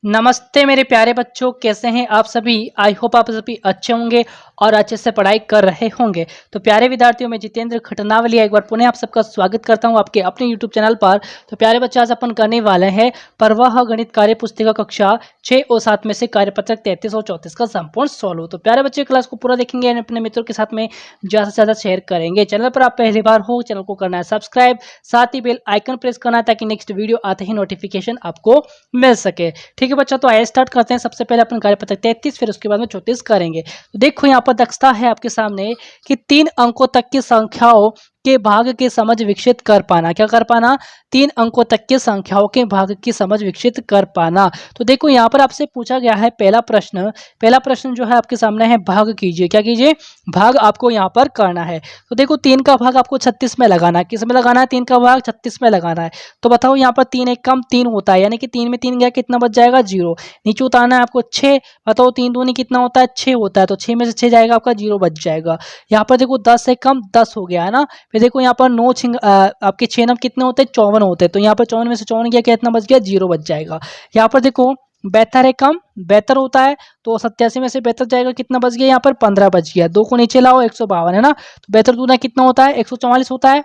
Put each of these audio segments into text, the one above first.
नमस्ते मेरे प्यारे बच्चों, कैसे हैं आप सभी। आई होप आप सभी अच्छे होंगे और अच्छे से पढ़ाई कर रहे होंगे। तो प्यारे विद्यार्थियों, मैं जितेंद्र खटनावलिया एक बार पुनः आप सबका स्वागत करता हूं आपके अपने यूट्यूब चैनल पर। तो प्यारे बच्चे, आज अपन करने वाले हैं प्रवाह गणित कार्य पुस्तिका कक्षा 6 और 7 में से कार्यपत्रक 33 और 34 का संपूर्ण सोल्व। तो प्यारे बच्चे, क्लास को पूरा देखेंगे और अपने मित्रों के साथ में ज़्यादा से ज़्यादा शेयर करेंगे। चैनल पर आप पहली बार हो, चैनल को करना है सब्सक्राइब, साथ ही बेल आइकन प्रेस करना है ताकि नेक्स्ट वीडियो आते ही नोटिफिकेशन आपको मिल सके। ठीक है बच्चा, तो आइए स्टार्ट करते हैं। सबसे पहले अपन कार्यपत्रक 33, फिर उसके बाद में 34 करेंगे। तो देखो यहाँ पर दक्षता है आपके सामने कि 3 अंकों तक की संख्याओं के भाग की समझ विकसित कर पाना। क्या कर पाना? 3 अंकों तक की संख्याओं के भाग की समझ विकसित कर पाना। तो देखो यहाँ पर आपसे पूछा गया है पहला प्रश्न जो है आपके सामने है, भाग कीजिए। क्या कीजिए? भाग आपको यहाँ पर करना है। तो देखो 3 का भाग आपको 36 में लगाना है। किस में लगाना है? 3 का भाग 36 में लगाना है। तो बताओ यहाँ पर 3 एक कम 3 होता है, यानी कि 3 में 3 गया, कितना बच जाएगा? 0। नीचे उतारना है आपको 6। बताओ 3 दूनी कितना होता है? 6 होता है। तो 6 में से 6 जाएगा, आपका 0 बच जाएगा। यहाँ पर देखो 10 से कम 10 हो गया है ना। फिर देखो यहाँ पर 9 आपके 6 नंबर कितने होते हैं? 54 होते हैं। तो यहाँ पर 54 में से 54 गया, कितना बच गया? 0 बच जाएगा। यहाँ पर देखो बेहतर है कम बेहतर होता है, तो 87 में से बेहतर जाएगा, कितना बच गया? यहाँ पर 15 बच गया। 2 को नीचे लाओ, 152 है ना। तो बेहतर दूना कितना होता है? 144 होता है।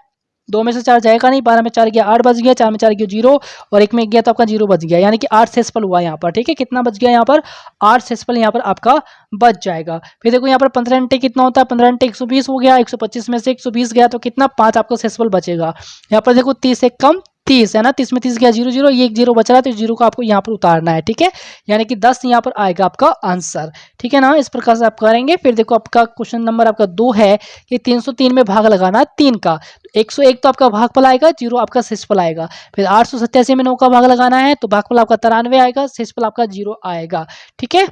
2 में से 4 जाएगा नहीं, 12 में 4 गया 8 बच गया, 4 में 4 गया 0 और 1 में गया तो आपका 0 बच गया, यानी कि 8 सेसफल हुआ यहाँ पर। ठीक है, कितना बच गया यहाँ पर? 8 सेसफल यहाँ पर आपका बच जाएगा। फिर देखो यहाँ पर 15 घंटे कितना होता है? 15 घंटे 120 हो गया, 125 में से 120 गया तो कितना? 5 आपका सेसफल बचेगा। यहाँ पर देखो 30 से कम 30 है ना, 30 में 30 गया 0 0, ये एक 0 बच रहा है, तो 0 को आपको यहाँ पर उतारना है। ठीक है, यानी कि 10 यहाँ पर आएगा आपका आंसर। ठीक है ना, इस प्रकार से आप करेंगे। फिर देखो आपका क्वेश्चन नंबर आपका 2 है कि 303 में भाग लगाना है 3 का। 101 तो आपका भागफल आएगा, 0 आपका शेषफल आएगा। फिर 887 में 9 का भाग लगाना है तो भागफल आपका 93 आएगा, शेषफल आपका 0 आएगा। ठीक है,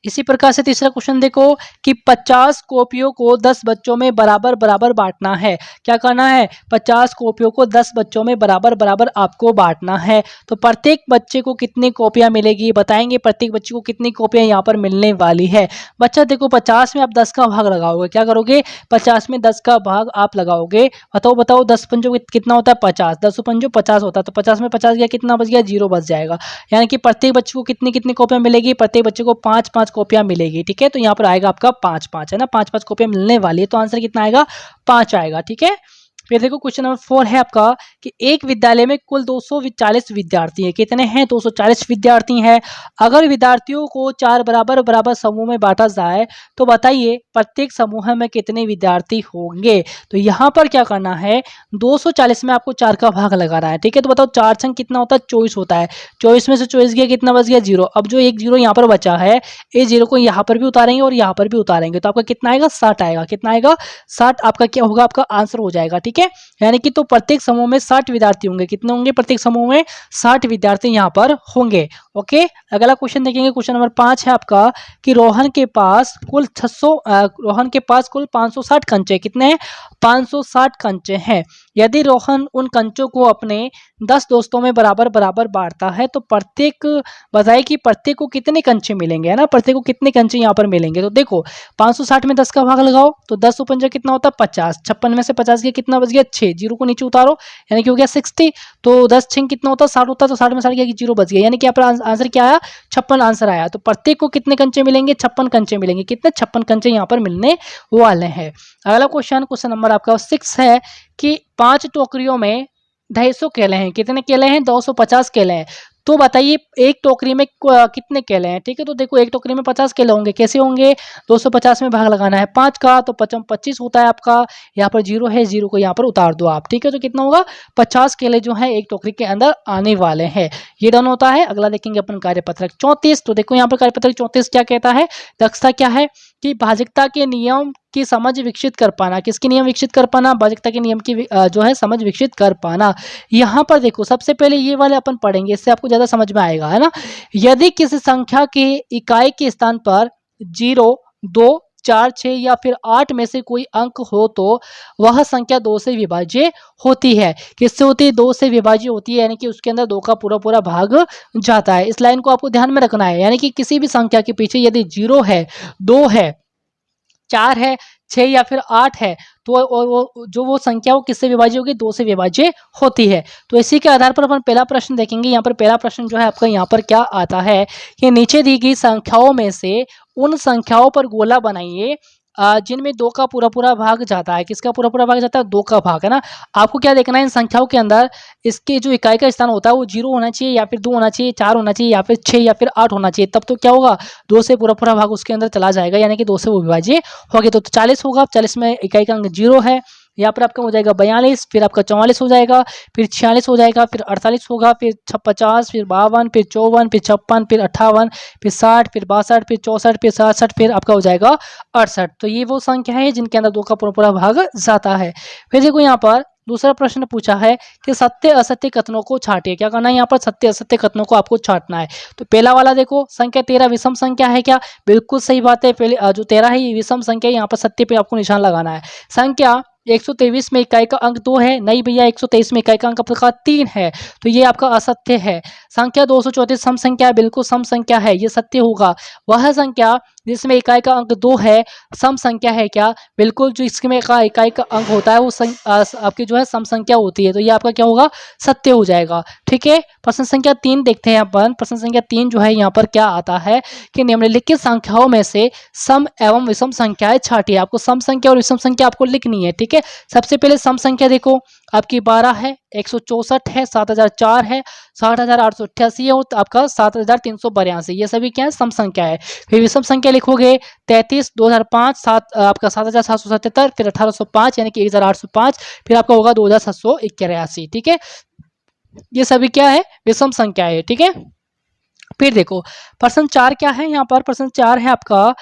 इसी प्रकार से तीसरा क्वेश्चन देखो कि 50 कॉपियों को 10 बच्चों में बराबर बराबर बांटना है। क्या करना है? 50 कॉपियों को 10 बच्चों में बराबर बराबर आपको बांटना है। तो प्रत्येक बच्चे को कितनी कॉपियां मिलेगी बताएंगे। प्रत्येक बच्चे को कितनी कॉपियां यहाँ पर मिलने वाली है। बच्चा देखो 50 में आप 10 का भाग लगाओगे। क्या करोगे? 50 में 10 का भाग आप लगाओगे। बताओ बताओ 10 पंजों कितना होता है? 50। 10 पंजों 50 होता है। तो 50 में 50 गया, कितना बच गया? 0 बच जाएगा। यानी कि प्रत्येक बच्चे को कितनी कितनी कॉपियां मिलेगी? प्रत्येक बच्चे को 5 5 कॉपियां मिलेगी। ठीक है, तो यहाँ पर आएगा आपका 5 5 है ना, 5 5 कॉपियां मिलने वाली है, तो आंसर कितना आएगा? 5 आएगा। ठीक है, फिर देखो क्वेश्चन नंबर 4 है आपका कि एक विद्यालय में कुल 240 विद्यार्थी हैं। कितने हैं? 240 विद्यार्थी हैं। अगर विद्यार्थियों को 4 बराबर बराबर समूह में बांटा जाए तो बताइए प्रत्येक समूह में कितने विद्यार्थी होंगे। तो यहाँ पर क्या करना है? 240 में आपको 4 का भाग लगाना है। ठीक है, तो बताओ 4 छंग कितना होता है? 24 होता है। 24 में से 24 गया, कितना बच गया? 0। अब जो एक 0 यहाँ पर बचा है, इस 0 को यहाँ पर भी उतारेंगे और यहाँ पर भी उतारेंगे, तो आपका कितना आएगा? 60 आएगा। कितना आएगा? 60 आपका क्या होगा? आपका आंसर हो जाएगा। ठीक है, यानी कि तो प्रत्येक समूह में 60 विद्यार्थी होंगे। कितने होंगे? प्रत्येक समूह में 60 विद्यार्थी यहाँ पर होंगे। ओके, अगला क्वेश्चन देखेंगे। क्वेश्चन नंबर 5 है आपका कि रोहन के पास कुल 560 कंचे। कितने हैं? 560 कंचे हैं। यदि रोहन उन कंचों को अपने 10 दोस्तों में बराबर बराबर बांटता है तो प्रत्येक बताइए कि प्रत्येक को कितने कंचे मिलेंगे, है ना। प्रत्येक को कितने कंचे यहाँ पर मिलेंगे। तो देखो 560 में 10 का भाग लगाओ तो 10 उपंजा कितना होता है? 50। 56 में से 50 गया, कितना बच गया? 6। 0 को नीचे उतारो, यानी कि हो गया 60। तो 10 6 कितना होता है? 60 होता है। तो 60 में 60 गया कि 0 बच गया, यानी कि यहाँ पर आंसर क्या आया? 56 आंसर आया। तो प्रत्येक को कितने कंचे मिलेंगे? 56 कंचे मिलेंगे। कितने? 56 कंचे यहाँ पर मिलने वाले हैं। अगला क्वेश्चन नंबर आपका 6 है कि 5 टोकरियों में 250 केले हैं। कितने केले हैं? 250 केले हैं। तो बताइए एक टोकरी में कितने केले हैं। ठीक है, तो देखो एक टोकरी में 50 केले होंगे। कैसे होंगे? 250 में भाग लगाना है 5 का, तो 25 होता है आपका। यहाँ पर 0 है, 0 को यहाँ पर उतार दो आप। ठीक है, तो कितना होगा? 50 केले जो है एक टोकरी के अंदर आने वाले हैं। ये डन होता है। अगला देखेंगे अपन कार्यपत्रक 34। तो देखो यहाँ पर कार्यपत्रक 34 क्या कहता है? दक्षता क्या है कि भाजकता के नियम की समझ विकसित कर पाना। किसकी नियम विकसित कर पाना? भाजकता के नियम की जो है समझ विकसित कर पाना। यहाँ पर देखो सबसे पहले ये वाले अपन पढ़ेंगे, इससे आपको ज्यादा समझ में आएगा, है ना। यदि किसी संख्या के इकाई के स्थान पर 0 2 4 6 या फिर 8 में से कोई अंक हो तो वह संख्या 2 से विभाज्य होती है। किससे होती है? 2 से विभाज्य होती है, यानी कि उसके अंदर 2 का पूरा पूरा भाग जाता है। इस लाइन को आपको ध्यान में रखना है, यानी कि किसी भी संख्या के पीछे यदि 0 है, 2 है, 4 है, 6 या फिर 8 है तो वो जो वो संख्या वो किससे विभाज्य होगी, 2 से विभाज्य होती है। तो इसी के आधार पर अपन पहला प्रश्न देखेंगे। यहाँ पर पहला प्रश्न जो है आपका यहाँ पर क्या आता है कि नीचे दी गई संख्याओं में से उन संख्याओं पर गोला बनाइए जिनमें 2 का पूरा भाग जाता है। किसका पूरा भाग जाता है, 2 का भाग, है ना। आपको क्या देखना है, इन संख्याओं के अंदर इसके जो इकाई का स्थान होता है वो 0 होना चाहिए या फिर 2 होना चाहिए, 4 होना चाहिए या फिर 6 या फिर 8 होना चाहिए। तब तो क्या होगा, 2 से पूरा भाग उसके अंदर चला जाएगा, यानी कि 2 से वो विभाज्य हो गया। तो 40 होगा, 40 में इकाई का अंक 0 है। यहाँ पर आपका हो जाएगा 42, फिर आपका 44 हो जाएगा, फिर 46 हो जाएगा, फिर 48 होगा, फिर 50, फिर 52, फिर 54, फिर 56, फिर 58, फिर 60, फिर 62, फिर 64, फिर 67, फिर आपका हो जाएगा 68। तो ये वो संख्या है जिनके अंदर 2 का पूरा भाग जाता है। फिर देखो यहाँ पर दूसरा प्रश्न पूछा है कि सत्य असत्य कथनों को छाटिए। क्या करना है, यहाँ पर सत्य असत्य कथनों को आपको छाटना है। तो पहला वाला देखो, संख्या 13 विषम संख्या है क्या, बिल्कुल सही बात है। पहले जो 13 है ये विषम संख्या है, यहाँ पर सत्य पे आपको निशान लगाना है। संख्या 123 में इकाई का अंक 2 है, नहीं भैया 123 में इकाई का अंक आपका 3 है, तो ये आपका असत्य है। संख्या 234 सम संख्या है, बिल्कुल सम संख्या है, ये सत्य होगा। वह संख्या जिसमें इकाई का अंक 2 है सम संख्या है क्या, बिल्कुल जो इसमें इकाई का अंक होता है वो आपकी जो है सम संख्या होती है, तो ये आपका क्या होगा, सत्य हो जाएगा। ठीक है, प्रश्न संख्या 3 देखते हैं अपन। प्रश्न संख्या 3 जो है यहाँ पर क्या आता है कि निम्नलिखित संख्याओं में से सम एवं विषम संख्याएं छाटिए। आपको सम संख्या और विषम संख्या आपको लिखनी है। ठीक है, सबसे पहले सम संख्या देखो, आपकी 12 है, 164 है, 7004 है, 60,888 है और आपका 7,382, ये सभी क्या है, सम संख्या है। फिर विषम संख्या लिखोगे 33, 2005, आपका 7,777, फिर 1,805 यानी कि 1,805, फिर आपका होगा 2,781। ठीक है, ये सभी क्या है, विषम संख्या है। ठीक है, फिर देखो प्रश्न 4 क्या है, यहाँ पर प्रश्न 4 है आपका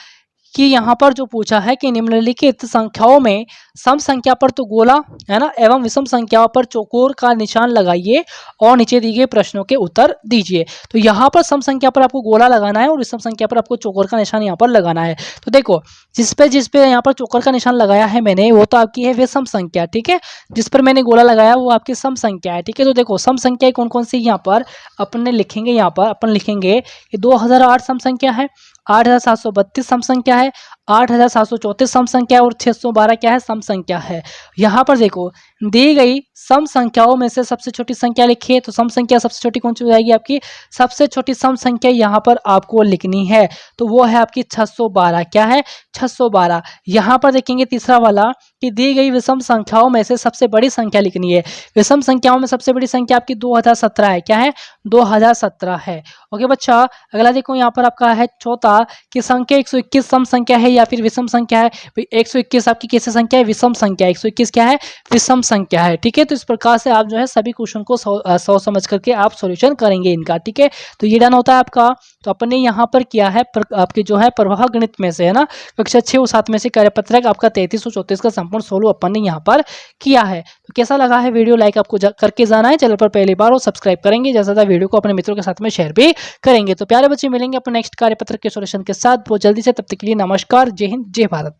कि यहाँ पर जो पूछा है कि निम्नलिखित संख्याओं में सम संख्या पर तो गोला, है ना, एवं विषम संख्याओं पर चौकोर का निशान लगाइए और नीचे दिए गए प्रश्नों के उत्तर दीजिए। तो यहाँ पर सम संख्या पर आपको गोला लगाना है और विषम संख्या पर आपको चौकोर का निशान यहाँ पर लगाना है। तो देखो जिस पे यहाँ पर चौकोर का निशान लगाया है मैंने, वो तो आपकी है विषम संख्या। ठीक है, जिस पर मैंने गोला लगाया वो आपकी सम संख्या है। ठीक है, तो देखो सम संख्या कौन कौन सी यहाँ पर अपने लिखेंगे, यहाँ पर अपन लिखेंगे कि 2008 सम संख्या है, 8,732 सम संख्या है, 8,734 सम संख्या है और 612 क्या है, सम संख्या है। यहाँ पर देखो दी गई सम संख्याओं में से सबसे छोटी संख्या लिखिए। तो सम संख्या सबसे छोटी कौन सी हो जाएगी, आपकी सबसे छोटी सम संख्या यहाँ पर आपको लिखनी है, तो वो है आपकी 612। क्या है, 612। यहाँ पर देखेंगे तीसरा वाला कि दी गई विषम संख्याओं में से सबसे बड़ी संख्या लिखनी है। विषम संख्याओं में सबसे बड़ी संख्या आपकी 2017 है। क्या है, 2017 है। ओके बच्चा, अगला देखो यहाँ पर आपका है चौथा कि संख्या 121 सम संख्या है या फिर विषम संख्या है। 121 आपकी कैसे संख्या है, विषम संख्या। 121 क्या है, विषम संख्या है। ठीक है, तो इस प्रकार से आप जो है सभी क्वेश्चन को सौ समझ करके आप सॉल्यूशन करेंगे इनका। ठीक है, तो ये डन होता है आपका। तो अपने यहाँ पर किया है आपके जो है प्रवाह गणित में से, है ना, कक्षा 6 और 7 में से कार्यपत्रक आपका 33 और 34 का संपूर्ण सोल्व अपन ने यहाँ पर किया है। तो कैसा लगा है वीडियो, लाइक आपको करके जाना है, चैनल पर पहली बार हो सब्सक्राइब करेंगे, जैसा था वीडियो को अपने मित्रों के साथ में शेयर भी करेंगे। तो प्यारे बच्चे मिलेंगे अपने नेक्स्ट कार्यपत्र के सॉल्यूशन के साथ बहुत जल्दी से, तब तक के लिए नमस्कार, जय हिंद, जय भारत।